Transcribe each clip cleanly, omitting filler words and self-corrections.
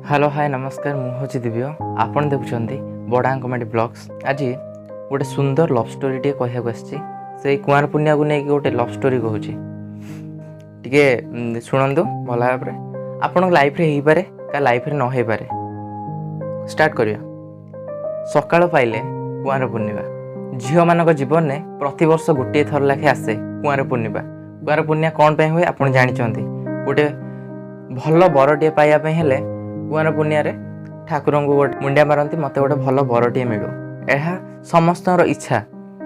Hello hi नमस्कार मुझे दिव्य आपन देखुं बड़ा कमेडी ब्लॉग्स। आज गोटे सुंदर लव स्टोरी टे कहूँ से कुआर पुनिया को लेकिन गोटे लव स्टोरी कहूँ टे शुणु भल भाव आपण लाइफ रे पारे का लाइफ रे न हो पारे। स्टार्ट करिया। सकाळ पाइले कुआर पूर्णिमा झील मान जीवन में प्रतिवर्ष गोटे थर लाखे आसे कुआर पूर्णिमा। कुआर पूर्णिमा कौन पे हुए आप जानते गोटे भल बरटे पाइबा हेले कुआर पूर्णिया ठाकुर को मुंडिया मारती मत गोटे भल बरटे मिलू यह समस्त इच्छा।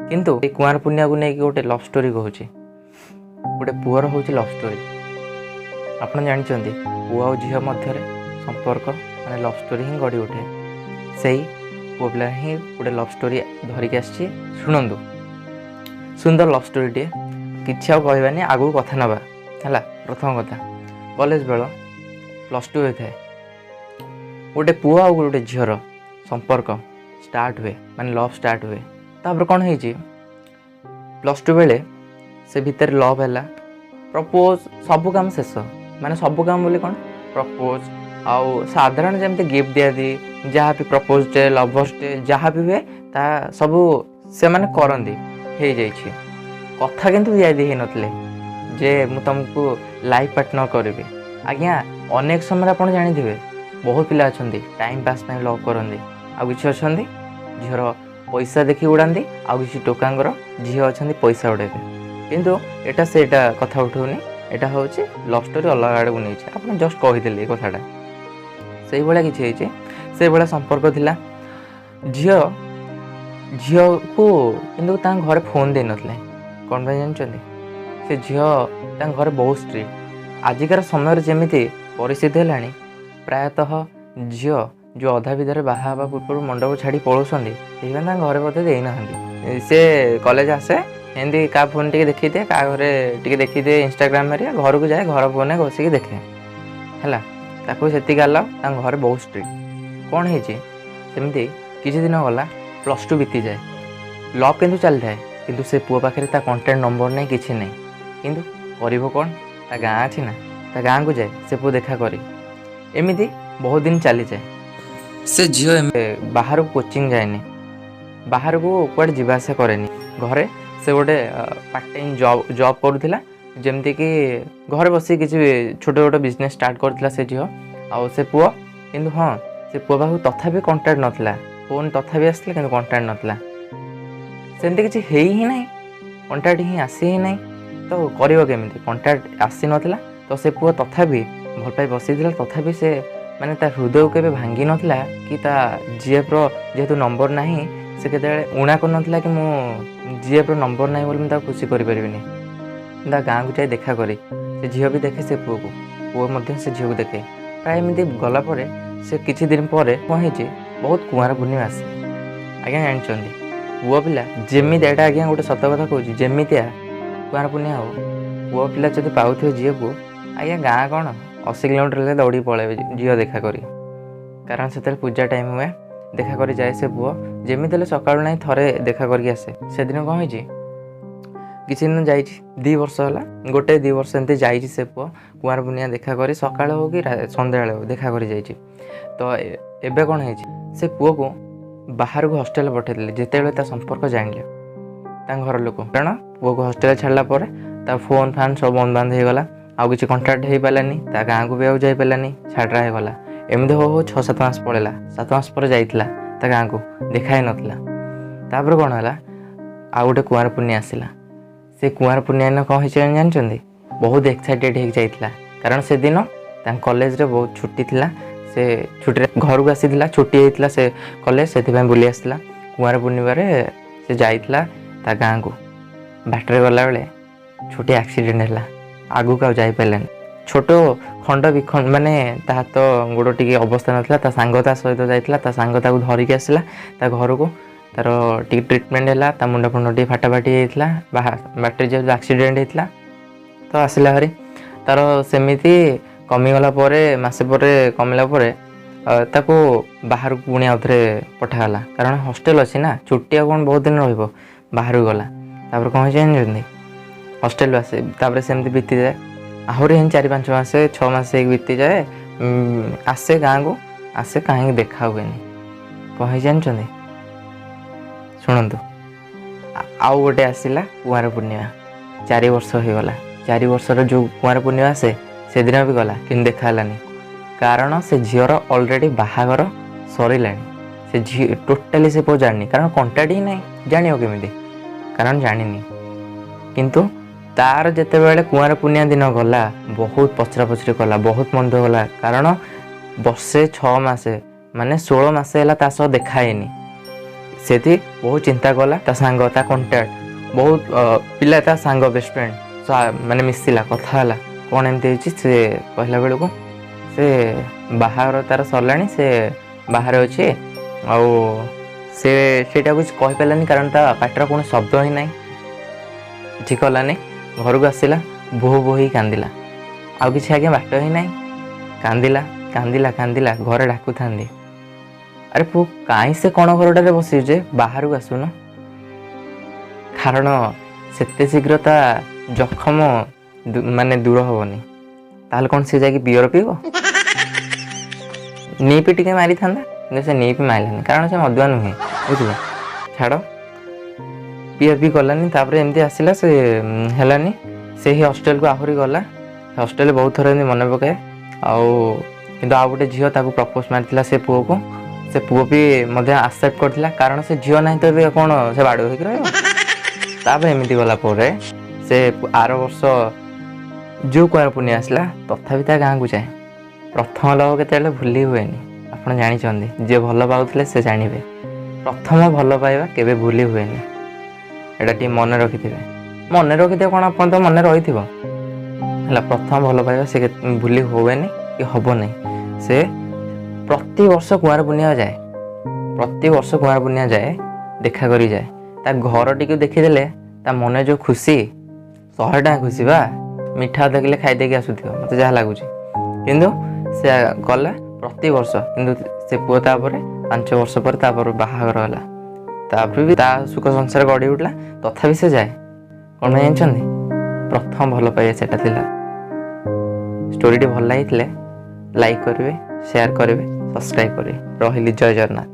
किंतु कुआर पूर्णिया को लेकिन गोटे लव स्टोरी कहूँ गोटे पुअर हूँ लव स्टोरी। आप जानते पुआ और झील मध्य संपर्क माने लव स्टोरी ही गढ़ी उठे से पुआ पिला ही गोटे लव स्टोरी धरिक आसी शुणु। सुंदर लव स्टोरी टे कि कहबानी आगू कथा नवा है। प्रथम कथा कॉलेज बेल +2 होता है गोटे पुआ और गोटे झीर संपर्क स्टार्ट हुए माने लव स्टार्ट हुए। तापर कौन है +2 बेले से भितर लव है प्रपोज सब काम शेष माने सब काम बोले कौन प्रपोज आउ साधारण जमती गिफ्ट दिया दी जहाँ भी प्रपोज डे लवर्स डे जहाँ भी हुए ता सब से माने करंदी हो जाइए। कथा किंतु दिया दी नथिले जे मु तुमको लाइफ पार्टनर करी। आज्ञा अनेक समय आप जानी बहुत पिला अच्छा टाइम पास लव करती आ कि अच्छा झीर पैसा देखी उड़ाती आ कि टोकांगर झील अच्छा पैसा उड़े किंतु एटा से कथा उठौनी यहाँ हूँ लव स्टोरी अलग आड़ को नहीं आप जस्ट कहीदे कथाटा से भाया कि से भाया संपर्क थिला। झील झील को किंतु घरे फोन दे नथिले कौन जानते से झील घरे बहुत स्ट्रिक्ट। आजिकार समय जमी परिस्थिति है प्रायतः झील जो अधा विधार बाहा पूर्व मंडप छाड़ी पलाउंट घरे बोधे देना से कॉलेज आसे एमती क्या फोन टी देखी दिए क्या घरे टी देखी दिए इंस्टाग्राम में घर को जाए घर फोन बसिक देखे है से आला घर बहुत स्ट्रिक्ट। कौन होमती किसी दिन गला +2 बीती जाए लव किंतु चली थाए किंतु से पुआ पाखे कंटाक्ट नंबर नहीं किसी नहीं किंतु कर कौन ता गाँ अच्छी ना ता गाँ को जाए से पुआ देखा करी एमती बहुत दिन चली जाए। से झील बाहर को कोचिंग जाए बाहर को कड़े जावासा करे घरे से गोटे पार्ट टाइम जॉब करूला जमती कि घर बस किसी छोटे छोटे बिजनेस स्टार्ट करथिला से झील आ से पुआ किंतु हाँ से पुआ पाखु तथापि कंटाक्ट नथिला फोन तथापि आसला किंतु कंटाक्ट नथिला सेमती किसी है ही ना कंटाक्ट ही आसी ही ना तो कर कंटाक्ट आसी नाला तो से पुआ तथापि भल पाई बसी तथापि से माने ता हृदय के भांगी नाला कि ता जीएफ जेहेतु नंबर ना से केते उणा कर कि मु जीएफ नंबर ना बोली मुझे खुशी करें गाँ को जाए देखा करी से झील भी देखे से पुआ को पुआ से झील को देखे प्राय एमती गलापर से किछि दिन पर कौन हो बहुत कुआर पूर्णिमा आसे। आज्ञा जानते पुआ पिला जमी एटा आज्ञा गोटे सत कथा कहूँ जमितिया कुआर पूर्णिमा हो पुआ पिला जब पाथे झील को आज्ञा गाँ कौन 80 किलोमीटर दौड़ी पलैबे झील देखा करी कारण से पूजा टाइम हुए देखा करी जाए से पुआ जमी सका ना थे देखा करके आसे। से दिन कौन हो किसी दिन जा 2 वर्ष है गोटे 2 वर्ष एमती जाइए से पुआ कुआर पूर्णिमा देखा करी सका हो कि सन्ध्या हो देखा करी जाइए। तो एबे कौन है से पुआ को बाहर को हॉस्टेल पठेदे जिते संपर्क जान घर लोक कारण पुआ को हॉस्टेल छाड़ा फोन फान सब बंद बांध हो गला आउ किसी कंटाक्ट हो पारानी गाँ को भी आउ जा पारानी छाड़ा हो गला एमती हो 6-7 मास पड़ेगा 7 मास पर जाइला गाँ को देखा ही नाला। तापर कौन है आउ गोटे कुआर पूर्णिमा आसला से कुआर पूर्णिमा कौन हो जानते बहुत एक्साइटेड हो जाइला कारण से दिन कॉलेज रे बहुत छुट्टी थिला से छुट्टी घर को आसी छुट्टी होता से कॉलेज से बुली आसला कुआर पूर्णिमा से जाइला गाँ को बाटर गला बेले छोटे एक्सीडेंट है आगू का जाई पारानी छोट खंड विखंड माने ता हाथ गोड़ टी अवस्था नाला ता सांग ता सहित जाइला सांग धरिकी आसला घर को तार टी ट्रिटमेंट है ता मुंड फुंड टी फाटाफाटी होता बाटर जो एक्सीडेंट होता तो आसला हरी तार सेमती कमीगला मसे पर कमिला ताको बाहर को पुणी आउ थे पठागला कारण हॉस्टेल अच्छी ना छुट्टी कौन बहुत दिन रहा गला तापर कौन जानते हॉस्टेल आसे तापर सेमती बीती जाए आहरी 4-5 मास 6 मास बीती जाए आसे गाँ को ଆସେ କାହିଁକି ଦେଖା ହୁଏନି କହି ଜାଣିଛନ୍ତି? ଶୁଣନ୍ତୁ, ଆଉ ଗୋଟେ ଆସିଲା କୁଆଁର ପୂର୍ଣ୍ଣିମା। 4 ବର୍ଷ ହେଇଗଲା। 4 ବର୍ଷର ଯେଉଁ କୁଆଁର ପୂର୍ଣ୍ଣିମା ଆସେ ସେଦିନ ବି ଗଲା, କିନ୍ତୁ ଦେଖା ହେଲାନି। କାରଣ ସେ ଝିଅର ଅଲରେଡ଼ି ବାହାଘର ସରିଲାଣି। ସେ ଝିଅ ଟୋଟାଲି ସେ ପୁଅ ଜାଣିନି, କାରଣ କଣ୍ଟାକ୍ଟ ହିଁ ନାହିଁ। ଜାଣିବ କେମିତି? କାରଣ ଜାଣିନି। କିନ୍ତୁ ତାର ଯେତେବେଳେ କୁଆଁର ପୂର୍ଣ୍ଣିମା ଦିନ ଗଲା, ବହୁତ ପଚରାପଚରି କଲା, ବହୁତ ମନ ଦୁଃଖ କଲା। କାରଣ ବର୍ଷେ 6 ମାସେ ମାନେ 16 ମାସେ ହେଲା ତା ସହ ଦେଖା ହେଇନି। ସେଠି ବହୁତ ଚିନ୍ତା କଲା। ତା ସାଙ୍ଗ, ତା କଣ୍ଟାକ୍ଟ, ବହୁତ ପିଲା, ତା ସାଙ୍ଗ, ବେଷ୍ଟ ଫ୍ରେଣ୍ଡ ମାନେ ମିଶିଲା, କଥା ହେଲା କ'ଣ ଏମିତି ହେଇଛି। ସେ କହିଲା ବେଳକୁ ସେ ବାହାଘର ତାର ସରିଲାଣି, ସେ ବାହାରେ ଅଛି। ଆଉ ସେ ସେଇଟା କିଛି କହିପାରିଲାନି, କାରଣ ତା ପାଟିର କୌଣସି ଶବ୍ଦ ହିଁ ନାହିଁ। କିଛି କଲାନି। ଘରକୁ ଆସିଲା, ବୋହୁ ବୋହୁ ହେଇ କାନ୍ଦିଲା। ଆଉ କିଛି ଆଜ୍ଞା ବାଟ ହିଁ ନାହିଁ। କାନ୍ଦିଲା କାନ୍ଦିଲା କାନ୍ଦିଲା। ଘରେ ଡାକୁଥାନ୍ତି, ଆରେ ପୁଅ କାହିଁ ସେ କ'ଣ ଘରଟାରେ ବସିଛୁ ଯେ ବାହାରକୁ ଆସୁନ? କାରଣ ସେତେ ଶୀଘ୍ର ତା ଜଖମ ମାନେ ଦୂର ହେବନି। ତାହେଲେ କ'ଣ ସେ ଯାଇକି ବିୟର ପିଇବ? ନିପି ଟିକେ ମାରିଥାନ୍ତା, କିନ୍ତୁ ସେ ନିପି ମାରିଲାନି, କାରଣ ସେ ମଦୁଆ ନୁହେଁ। ବୁଝିଲ? ଛାଡ଼, ପିଆ ପିଇ କଲାନି। ତାପରେ ଏମିତି ଆସିଲା, ସେ ହେଲାନି। ସେହି ହଷ୍ଟେଲକୁ ଆହୁରି ଗଲା। ହଷ୍ଟେଲରେ ବହୁତ ଥର ଏମିତି ମନେ ପକାଏ। କିନ୍ତୁ ଆଉ ଗୋଟେ ଝିଅ ତାକୁ ପ୍ରପୋଜ ମାରିଥିଲା ସେ ପୁଅକୁ। ସେ ପୁଅ ବି ମଧ୍ୟ ଆକ୍ସେପ୍ଟ କରିଥିଲା, କାରଣ ସେ ଝିଅ ନାହିଁ ତ ଏବେ କ'ଣ ସେ ବାଡ଼ୁଅ ହେଇକି ରହିବ? ତାପରେ ଏମିତି ଗଲା ପରେ ସେ ଆର ବର୍ଷ ଯେଉଁ କୁଆଁର ପୂର୍ଣ୍ଣିମା ଆସିଲା, ତଥାପି ତା ଗାଁକୁ ଯାଏ। ପ୍ରଥମ ଲଭ କେତେବେଳେ ଭୁଲି ହୁଏନି, ଆପଣ ଜାଣିଛନ୍ତି। ଯିଏ ଭଲ ପାଉଥିଲେ ସେ ଜାଣିବେ, ପ୍ରଥମ ଭଲ ପାଇବା କେବେ ଭୁଲି ହୁଏନି। ଏଇଟା ଟିକେ ମନେ ରଖିଥିବେ। ମନେ ରଖିଥିବେ କ'ଣ, ଆପଣ ତ ମନେ ରହିଥିବ ହେଲା। ପ୍ରଥମ ଭଲ ପାଇବା ସେ ଭୁଲି ହୁଏନି କି ହେବନି। ସେ ପ୍ରତିବର୍ଷ କୁଆଁର ପୂର୍ଣ୍ଣିମା ଯାଏ, ପ୍ରତିବର୍ଷ କୁଆଁର ପୂର୍ଣ୍ଣିମା ଯାଏ, ଦେଖା କରି ଯାଏ। ତା ଘରଟିକୁ ଦେଖିଦେଲେ ତା ମନରେ ଯେଉଁ ଖୁସି, 100 ଟଙ୍କା ଖୁସି ବା। ମିଠା ଦେଖିଲେ ଖାଇଦେଇକି ଆସୁଥିବ, ମୋତେ ଯାହା ଲାଗୁଛି। କିନ୍ତୁ ସେ ଗଲା ପ୍ରତିବର୍ଷ। କିନ୍ତୁ ସେ ପୁଅ ତାପରେ 5 ବର୍ଷ ପରେ ତାପରେ ବାହାଘର ହେଲା। ତାପରେ ବି ତା ସୁଖ ସଂସାର ଗଢ଼ି ଉଠିଲା। ତଥାପି ସେ ଯାଏ। କ'ଣ ପାଇଁ ଜାଣିଛନ୍ତି? ପ୍ରଥମ ଭଲ ପାଇବା ସେଟା ଥିଲା। ଷ୍ଟୋରିଟି ଭଲ ଲାଗିଥିଲେ ଲାଇକ୍ କରିବେ, ସେୟାର କରିବେ, ସବସ୍କ୍ରାଇବ୍ କରିବେ। ରହିଲି, ଜୟ ଜଗନ୍ନାଥ।